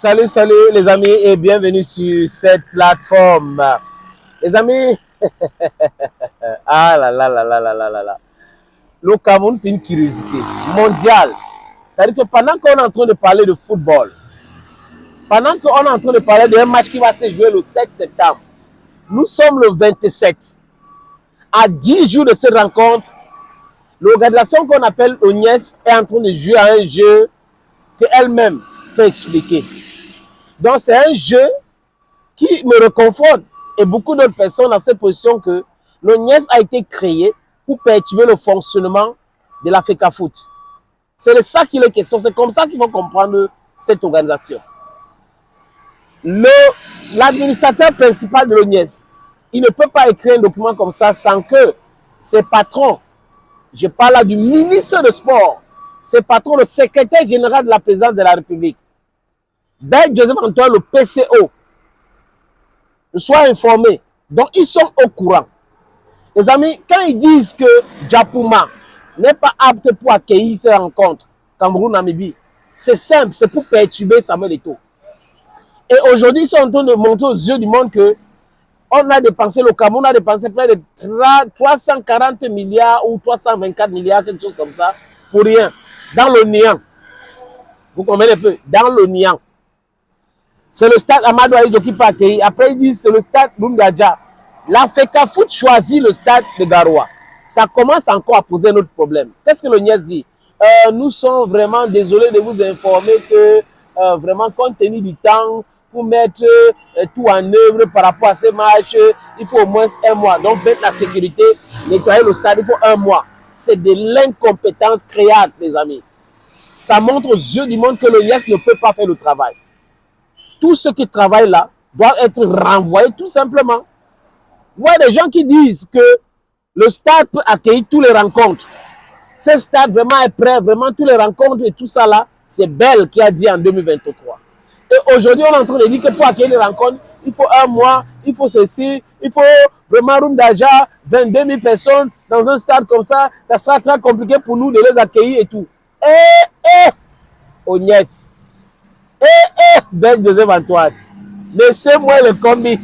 Salut, salut les amis et bienvenue sur cette plateforme. Les amis, ah là là là là là là là là. Le Cameroun, c'est une curiosité mondiale. C'est-à-dire que pendant qu'on est en train de parler de football, pendant qu'on est en train de parler d'un match qui va se jouer le 7 septembre, nous sommes le 27. À 10 jours de cette rencontre, l'organisation qu'on appelle ONIES est en train de jouer à un jeu qu'elle-même peut expliquer. Donc c'est un jeu qui me réconforte et beaucoup d'autres personnes dans cette position que l'ONIES a été créé pour perturber le fonctionnement de la FECAFOOT. C'est de ça qu'il est question, c'est comme ça qu'il faut comprendre cette organisation. L'administrateur principal de l'ONIES, il ne peut pas écrire un document comme ça sans que ses patrons, je parle là du ministre de Sport, ses patrons, le secrétaire général de la présidence de la République, Ben Joseph Antoine, le PCO, soient informés. Donc, ils sont au courant. Les amis, quand ils disent que Djapouma n'est pas apte pour accueillir ces rencontres, Cameroun-Namibie, c'est simple, c'est pour perturber Samuel Eto'o. Et aujourd'hui, ils sont en train de montrer aux yeux du monde que on a dépensé, le Cameroun a dépensé près de 340 milliards ou 324 milliards, quelque chose comme ça, pour rien, dans le néant. Vous comprenez un peu? Dans le néant. C'est le stade Amadou Ahidjo qui peut accueillir. Après, ils disent c'est le stade Lungadja. La FECAFOOT choisit le stade de Garoua. Ça commence encore à poser un autre problème. Qu'est-ce que l'ONIES dit? Nous sommes vraiment désolés de vous informer que, vraiment, compte tenu du temps, pour mettre tout en œuvre par rapport à ces matchs, il faut au moins un mois. Donc, mettre la sécurité, nettoyer le stade, il faut un mois. C'est de l'incompétence créate, les amis. Ça montre aux yeux du monde que l'ONIES ne peut pas faire le travail. Tous ceux qui travaillent là doivent être renvoyés tout simplement. Vous voyez des gens qui disent que le stade peut accueillir toutes les rencontres. Ce stade vraiment est prêt, vraiment toutes les rencontres et tout ça là, c'est Bell qui a dit en 2023. Et aujourd'hui, on est en train de dire que pour accueillir les rencontres, il faut un mois, il faut ceci, il faut vraiment room d'Aja, 22 000 personnes dans un stade comme ça, ça sera très compliqué pour nous de les accueillir et tout. ONIES. Ben Joseph Antoine, laissez-moi le combi.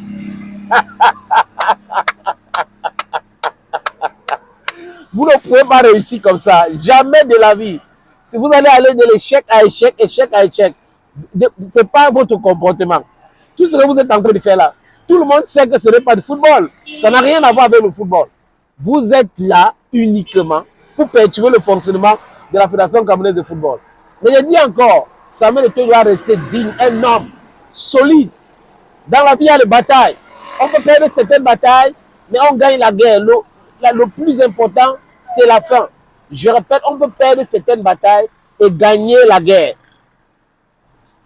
Vous ne pouvez pas réussir comme ça, jamais de la vie. Si vous allez aller de l'échec à échec, échec à échec, ce n'est pas votre comportement. Tout ce que vous êtes en train de faire là, tout le monde sait que ce n'est pas du football. Ça n'a rien à voir avec le football. Vous êtes là uniquement pour perturber le fonctionnement de la Fédération camerounaise de football. Mais je dis encore, Samuel Eto'o doit rester digne, un homme solide. Dans la vie, il y a des batailles. On peut perdre certaines batailles, mais on gagne la guerre. Le plus important, c'est la fin. Je répète, on peut perdre certaines batailles et gagner la guerre.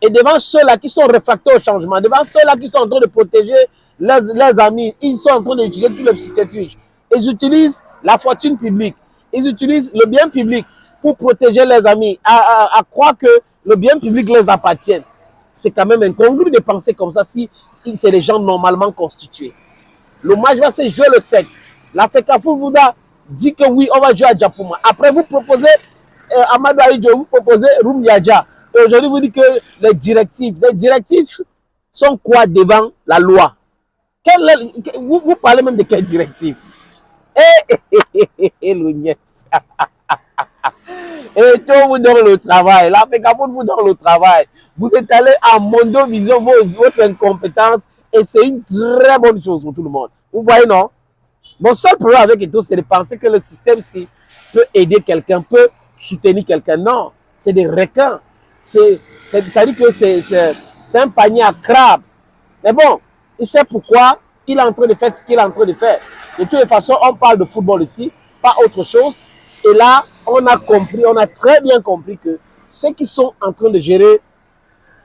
Et devant ceux-là qui sont réfractaires au changement, devant ceux-là qui sont en train de protéger leurs amis, ils sont en train d'utiliser tous les subterfuges. Ils utilisent la fortune publique, ils utilisent le bien public pour protéger leurs amis, à croire que le bien public les appartient. C'est quand même incongru de penser comme ça si c'est des gens normalement constitués. Le match va se jouer le 7. La FECAFOOT vous a dit que oui, on va jouer à Djapouma. Après, vous proposez Amadou Ahidjo, vous proposez Roum Yadja. Et aujourd'hui, vous dites que les directives sont quoi devant la loi? Vous parlez même de quelles directives? L'ONIES. Et tout vous donne le travail. La FECAFOOT vous donne le travail. Vous êtes allé à Mondo Vision, votre incompétence, et c'est une très bonne chose pour tout le monde. Vous voyez, non? Mon seul problème avec Eto'o, c'est de penser que le système-ci peut aider quelqu'un, peut soutenir quelqu'un. Non, c'est des requins. Ça dit que c'est un panier à crabes. Mais bon, il sait pourquoi il est en train de faire ce qu'il est en train de faire. De toutes les façons, on parle de football ici, pas autre chose. Et là, on a compris, on a très bien compris que ceux qui sont en train de gérer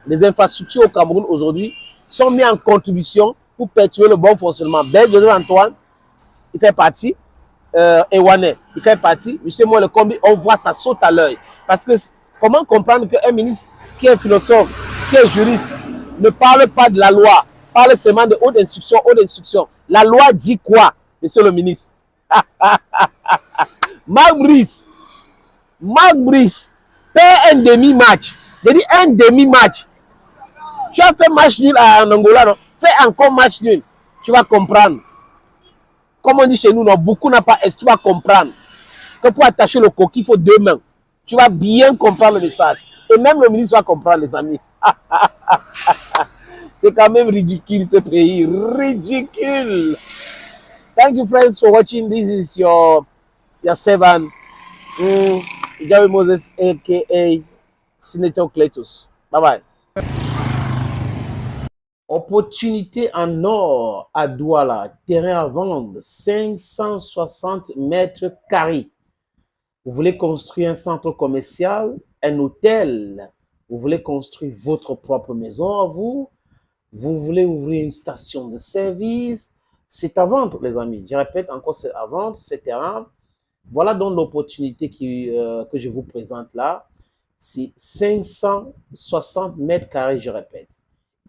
les infrastructures au Cameroun aujourd'hui sont mis en contribution pour perturber le bon fonctionnement. Ben Joseph Antoine, il fait partie. Ewane, il fait partie. Monsieur moi le combi, on voit ça saute à l'œil. Parce que comment comprendre qu'un ministre qui est philosophe, qui est juriste, ne parle pas de la loi, parle seulement de haute instruction, haute instruction. La loi dit quoi, monsieur le ministre? Marc Brice, paie un demi-match. Je dis un demi-match. Tu as fait match nul en Angola, non? Fais encore match nul. Tu vas comprendre. Comme on dit chez nous, non, beaucoup n'a pas, tu vas comprendre. Que pour attacher le coquille, il faut 2 mains. Tu vas bien comprendre le message. Et même le ministre va comprendre, les amis. C'est quand même ridicule ce pays. Ridicule. Thank you, friends, for watching. This is your servant, Jerry Moses, aka Senator Cletus. Bye bye. Opportunité en or à Douala, terrain à vendre, 560 mètres carrés. Vous voulez construire un centre commercial, un hôtel, vous voulez construire votre propre maison à vous, vous voulez ouvrir une station de service, c'est à vendre, les amis. Je répète encore, c'est à vendre, ce terrain. Voilà donc l'opportunité que je vous présente là. C'est 560 mètres carrés, je répète.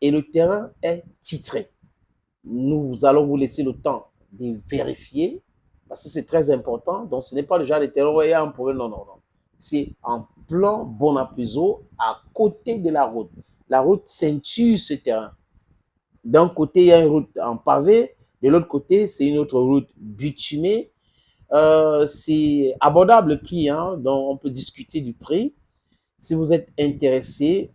Et le terrain est titré. Nous allons vous laisser le temps de vérifier, parce que c'est très important. Donc, ce n'est pas le genre de terrain où il y a un problème. Non, non, non. C'est en plan Bonapuzo, à côté de la route. La route ceinture ce terrain. D'un côté, il y a une route en pavé. De l'autre côté, c'est une autre route bitumée. C'est abordable le prix, hein, donc on peut discuter du prix. Si vous êtes intéressé,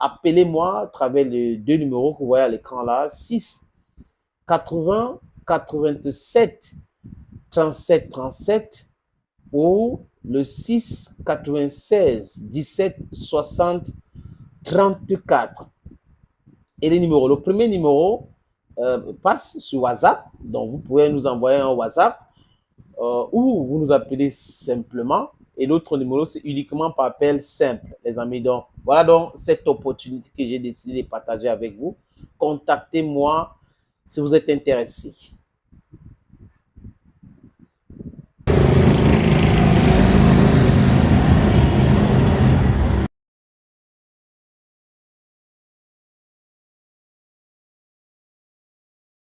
appelez-moi à travers les 2 numéros que vous voyez à l'écran là, 6 80 87 37 37 ou le 6 96 17 60 34. Et les numéros, le premier numéro passe sur WhatsApp, donc vous pouvez nous envoyer un WhatsApp ou vous nous appelez simplement. Et l'autre numéro, c'est uniquement par appel simple, les amis. Donc, voilà donc cette opportunité que j'ai décidé de partager avec vous. Contactez-moi si vous êtes intéressé.